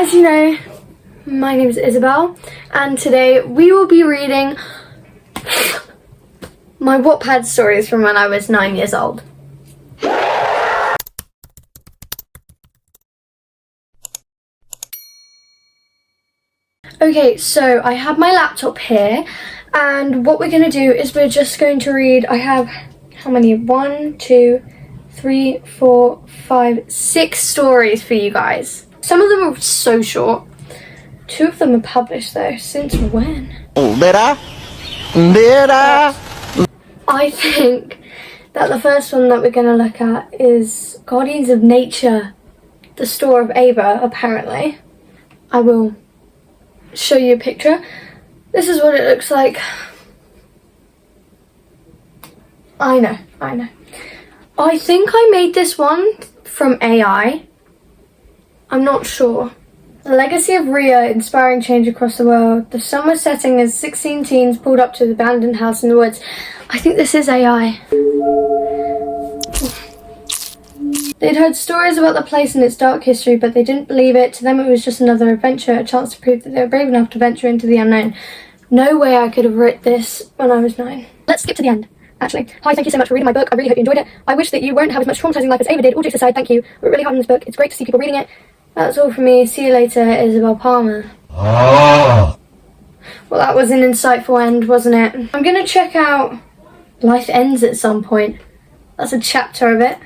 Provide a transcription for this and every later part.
As you know, my name is Isabel, and today we will be reading my WATPAD stories from when I was 9 years old. Okay, so I have my laptop here, and what we're going to do is we're just going to read, I have, how many? 1, 2, 3, 4, 5, 6 stories for you guys. Some of them are so short. 2 of them are published though. Since when? I think that the first one that we're going to look at is Guardians of Nature, the Store of Ava, apparently. I will show you a picture. This is what it looks like. I know. I think I made this one from AI. I'm not sure. The legacy of Ria, inspiring change across the world. The summer setting as 16 teens pulled up to the abandoned house in the woods. I think this is AI. They'd heard stories about the place and its dark history, but they didn't believe it. To them it was just another adventure, a chance to prove that they were brave enough to venture into the unknown. No way I could have written this when I was 9. Let's skip to the end, actually. Hi, thank you so much for reading my book. I really hope you enjoyed it. I wish that you won't have as much traumatizing life as Ava did. All jokes aside, thank you. We're really hard on this book. It's great to see people reading it. That's all from me. See you later, Isabel Palmer. Well, that was an insightful end, wasn't it? I'm going to check out Life Ends at some point. That's a chapter of it.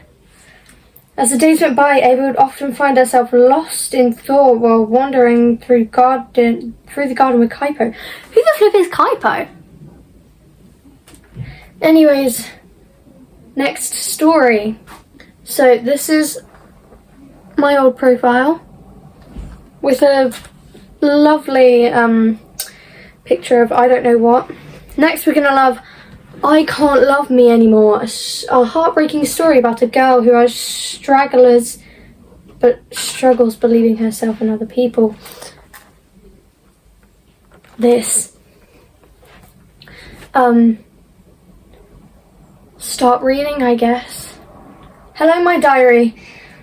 As the days went by, Ava would often find herself lost in thought while wandering through the garden with Kaipo. Who the flip is Kaipo? Anyways, next story. So this is my old profile with a lovely picture of I don't know what. Next we're gonna love I Can't Love Me Anymore, a heartbreaking story about a girl who has stragglers but struggles believing herself in other people. This. Start reading, I guess. Hello, my diary.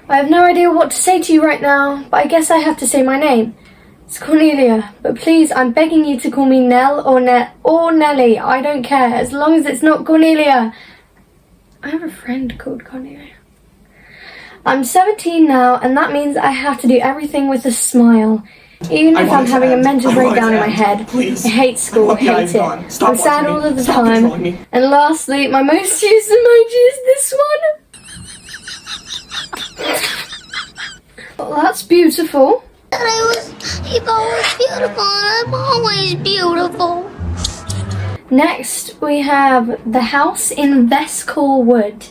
I have no idea what to say to you right now, but I guess I have to say my name. It's Cornelia, but please, I'm begging you to call me Nell or Nelly. I don't care, as long as it's not Cornelia. I have a friend called Cornelia. I'm 17 now, and that means I have to do everything with a smile. Even if I'm having a mental breakdown in my head. Please. I hate school, hate it. I'm sad all of the time. And lastly, my most used emoji is this one. Well, that's beautiful. You've always beautiful, and I'm always beautiful. Next, we have The House in Vescal Wood.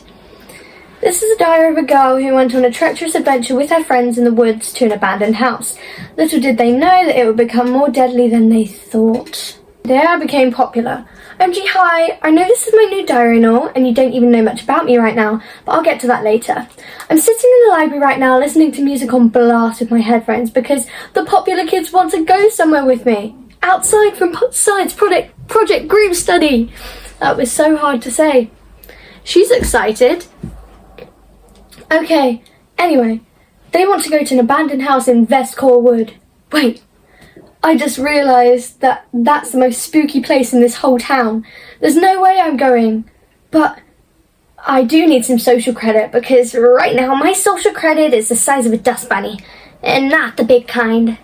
This is a diary of a girl who went on a treacherous adventure with her friends in the woods to an abandoned house. Little did they know that it would become more deadly than they thought. There I became popular. OMG, hi, I know this is my new diary and all, and you don't even know much about me right now, but I'll get to that later. I'm sitting in the library right now listening to music on blast with my headphones because the popular kids want to go somewhere with me. Outside from science project group study. That was so hard to say. She's excited. Okay, anyway, they want to go to an abandoned house in Vescal Wood. Wait. I just realised that that's the most spooky place in this whole town. There's no way I'm going. But I do need some social credit because right now my social credit is the size of a dust bunny. And not the big kind.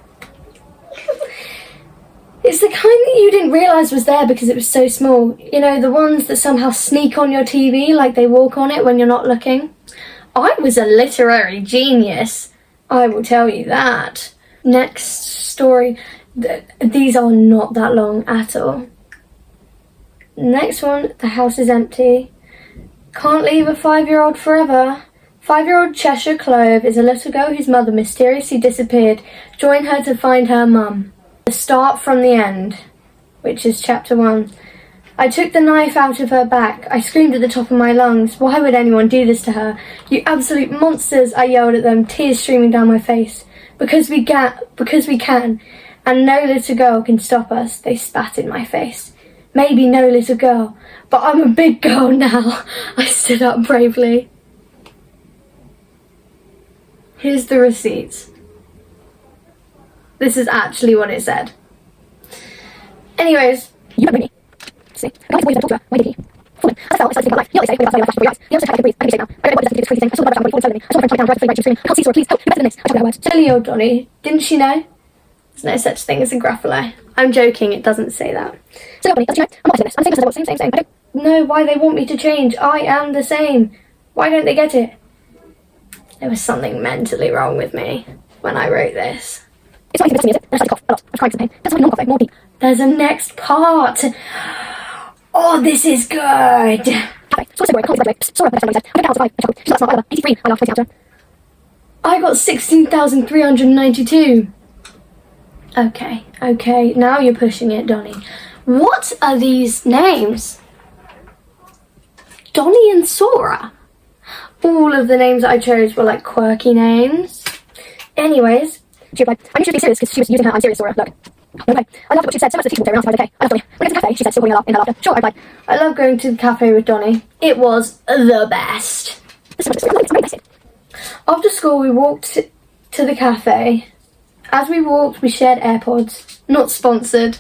It's the kind that you didn't realise was there because it was so small. You know, the ones that somehow sneak on your TV like they walk on it when you're not looking. I was a literary genius. I will tell you that. Next story. These are not that long at all. Next one, the house is empty. Can't leave a 5-year-old forever. 5-year-old Cheshire Clove is a little girl whose mother mysteriously disappeared. Join her to find her mum. The start from the end, which is chapter 1. I took the knife out of her back. I screamed at the top of my lungs. Why would anyone do this to her? You absolute monsters, I yelled at them, tears streaming down my face. Because we can. And no little girl can stop us, they spat in my face. Maybe no little girl, but I'm a big girl now. I stood up bravely. Here's the receipts. This is actually what it said. Anyways, you don't know me. See, I can't wait to talk to her. Why did he? Woman, I fell, I started to think about life. You know what they say, when you're outside, you have a flash before your eyes. You also have to breathe. I can be safe now. I don't know what does do this crazy thing. I saw the rubber before the somebody. I saw the down, right before the scream. I can't see, Sora, please help. You're better than this. I told her words. Silly old Donnie. Didn't she know? There's no such thing as a Gruffalo. I'm joking, it doesn't say that. So, Donnie, doesn't she know? I'm not doing this. I'm the same person as I was. Same. I don't know why they want me to change. I am the same. Why don't they get it? There was something mentally wrong with me when I wrote this. It's not easy to me, is it? Then I started to cough a lot. I was crying some pain. That's something normal, more deep. There's a next part. Oh, this is good. Cafe. Sora said, I can't graduate. Sora, my said. I'm going to survive. I chuckled. She's not smart, whatever. 83. I laughed, pointing out to her. I got 16,392. Okay. Now you're pushing it, Donnie. What are these names? Donnie and Sora. All of the names that I chose were like quirky names. Anyways, she replied, I knew she would be serious because she was using her I'm serious Sora look. Okay. I loved what she said, so much the teacher would say, okay. I love Donnie. When we get to the cafe, she said, still holding her laugh in her laughter. Sure, I replied, I love going to the cafe with Donnie. It was the best. This is I'm very excited. After school, we walked to the cafe. As we walked, we shared AirPods. Not sponsored.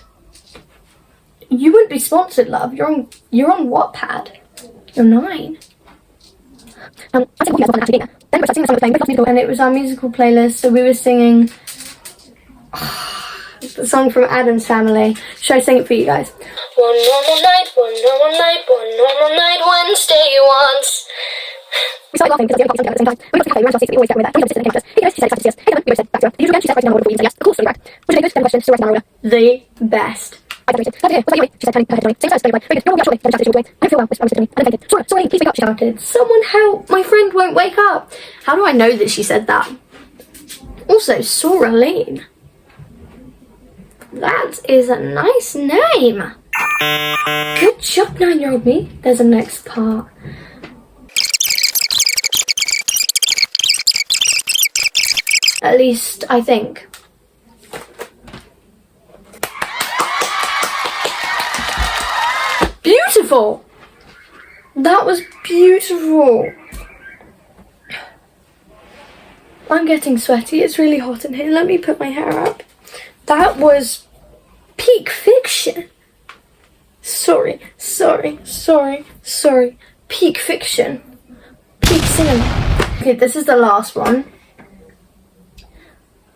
You wouldn't be sponsored, love. You're on WATPAD. You're 9. I think we had singing then we started singing the song that was playing, and it was our musical playlist, so we were singing the song from Adam's Family. Should I sing it for you guys? One normal night, Wednesday once. We started laughing because the other parties at the same time. When we got to the cafe, we ran to our seats, we always get with her. Don't you know, hey guys, she said excited to see us. Hey, we always said back to her. The usual again, she said writing down order before we answer yes. Of course, so you back. Would you go good? Then question, still writing down order. The best. I graduated. Glad to hear. What's that you? She said, turning her head to Donnie. Same size, very good. Very good. You're all shortly. Then she shortly. I don't feel well. I was to me. And then fainted. Sora, please wake up, she shouted. Someone help! My friend won't wake up. How do I know that she said that? Also, Sora Lane. That is a nice name. Good job, 9-year-old me. There's a next part. At least, I think. Beautiful! That was beautiful. I'm getting sweaty. It's really hot in here. Let me put my hair up. That was peak fiction. Sorry. Peak fiction. Peak cinema. Okay, this is the last one.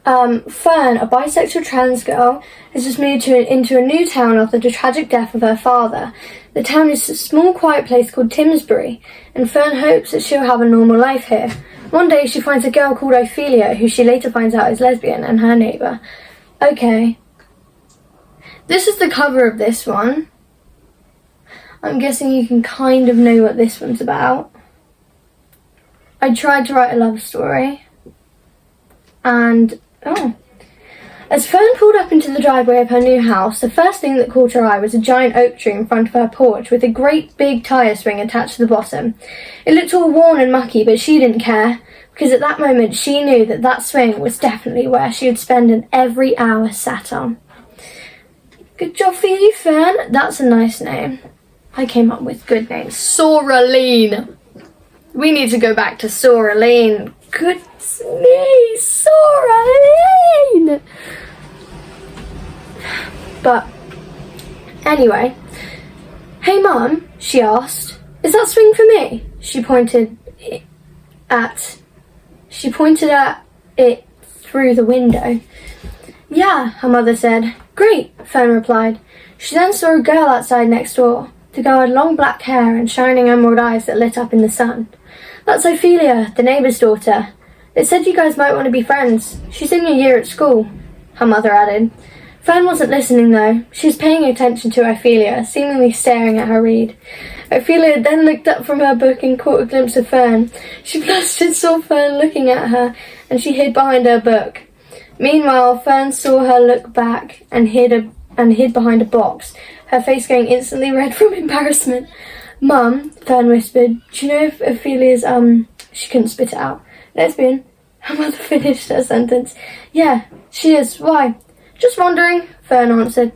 Fern, a bisexual trans girl, has just moved into a new town after the tragic death of her father. The town is a small, quiet place called Timsbury, and Fern hopes that she'll have a normal life here. One day, she finds a girl called Ophelia, who she later finds out is lesbian, and her neighbour. Okay. This is the cover of this one. I'm guessing you can kind of know what this one's about. I tried to write a love story. And, as Fern pulled up into the driveway of her new house, the first thing that caught her eye was a giant oak tree in front of her porch with a great big tyre swing attached to the bottom. It looked all worn and mucky, but she didn't care, because at that moment she knew that that swing was definitely where she would spend an every hour sat on. Good job for you, Fern. That's a nice name. I came up with good names. Soraline. We need to go back to Soraline. Goodness me, Soraline. But anyway, hey Mum, she asked, is that swing for me? She pointed at it through the window. Yeah, her mother said. Great, Fern replied. She then saw a girl outside next door. The girl had long black hair and shining emerald eyes that lit up in the sun. That's Ophelia, the neighbour's daughter. It said you guys might want to be friends. She's in your year at school, her mother added. Fern wasn't listening though. She was paying attention to Ophelia, seemingly staring at her read. Ophelia then looked up from her book and caught a glimpse of Fern. She blushed and saw Fern looking at her, and she hid behind her book. Meanwhile, Fern saw her look back and hid behind a box, her face going instantly red from embarrassment. Mum, Fern whispered, do you know if Ophelia's, she couldn't spit it out, lesbian? Her mother finished her sentence. Yeah, she is. Why? Just wondering, Fern answered.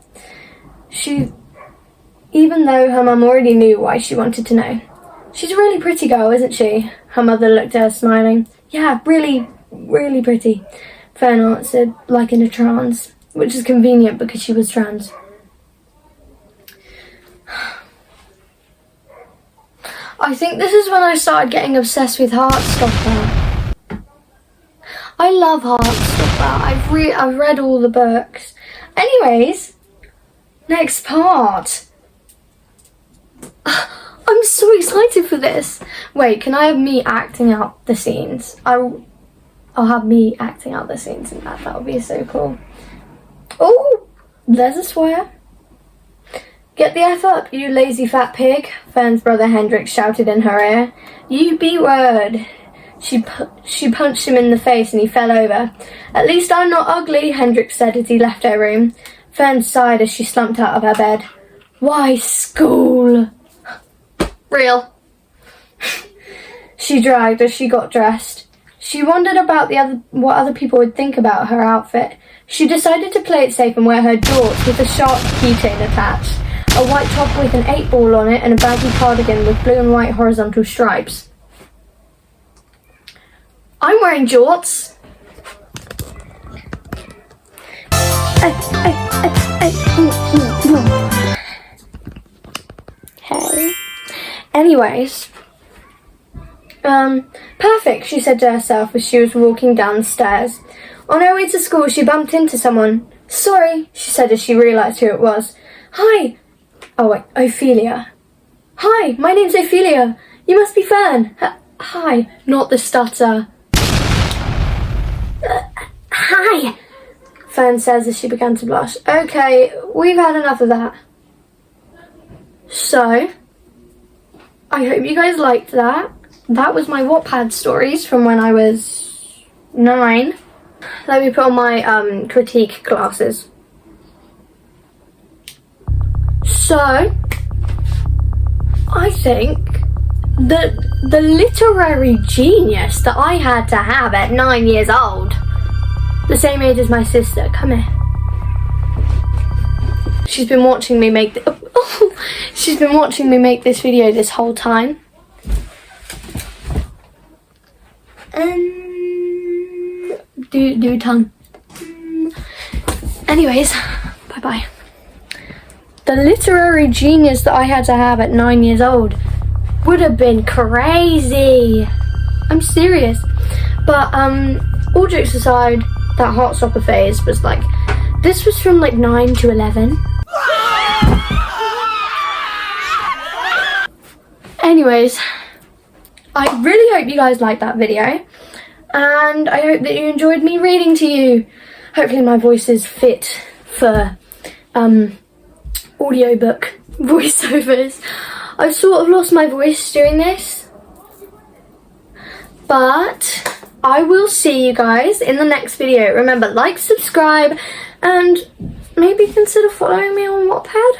Even though her mum already knew why she wanted to know. She's a really pretty girl, isn't she? Her mother looked at her, smiling. Yeah, really, really pretty. Fern answered, like in a trance, which is convenient because she was trans. I think this is when I started getting obsessed with Heartstopper. I love Heartstopper. I've read all the books. Anyways, next part. I'm so excited for this. Wait, can I have me acting out the scenes? I'll have me acting out the scenes in that. That would be so cool. Oh, there's a swear. Get the F up, you lazy fat pig, Fern's brother Hendrik shouted in her ear. You B-word. She punched him in the face and he fell over. At least I'm not ugly, Hendrik said as he left her room. Fern sighed as she slumped out of her bed. Why school? Real. She dragged as she got dressed. She wondered about what other people would think about her outfit. She decided to play it safe and wear her jorts with a sharp keychain attached, a white top with an 8-ball on it and a baggy cardigan with blue and white horizontal stripes. I'm wearing jorts. Hey. Anyways, perfect, she said to herself as she was walking down the stairs. On her way to school, she bumped into someone. Sorry, she said as she realised who it was. Hi. Oh wait, Ophelia. Hi, my name's Ophelia. You must be Fern. Hi, not the stutter. Hi, Fern says as she began to blush. Okay, we've had enough of that. So, I hope you guys liked that. That was my WATPAD stories from when I was 9. Let me put on my critique glasses. So, I think that the literary genius that I had to have at 9 years old, the same age as my sister, come here. She's been watching me make she's been watching me make this video this whole time. Do tongue. Anyways, bye bye. The literary genius that I had to have at 9 years old would have been crazy. I'm serious. But all jokes aside, that Heartstopper phase was like, this was from like 9 to 11. Anyways, I really hope you guys liked that video, and I hope that you enjoyed me reading to you. Hopefully my voice is fit for audiobook voiceovers. I've sort of lost my voice doing this, but I will see you guys in the next video. Remember, like, subscribe, and maybe consider following me on WATPAD.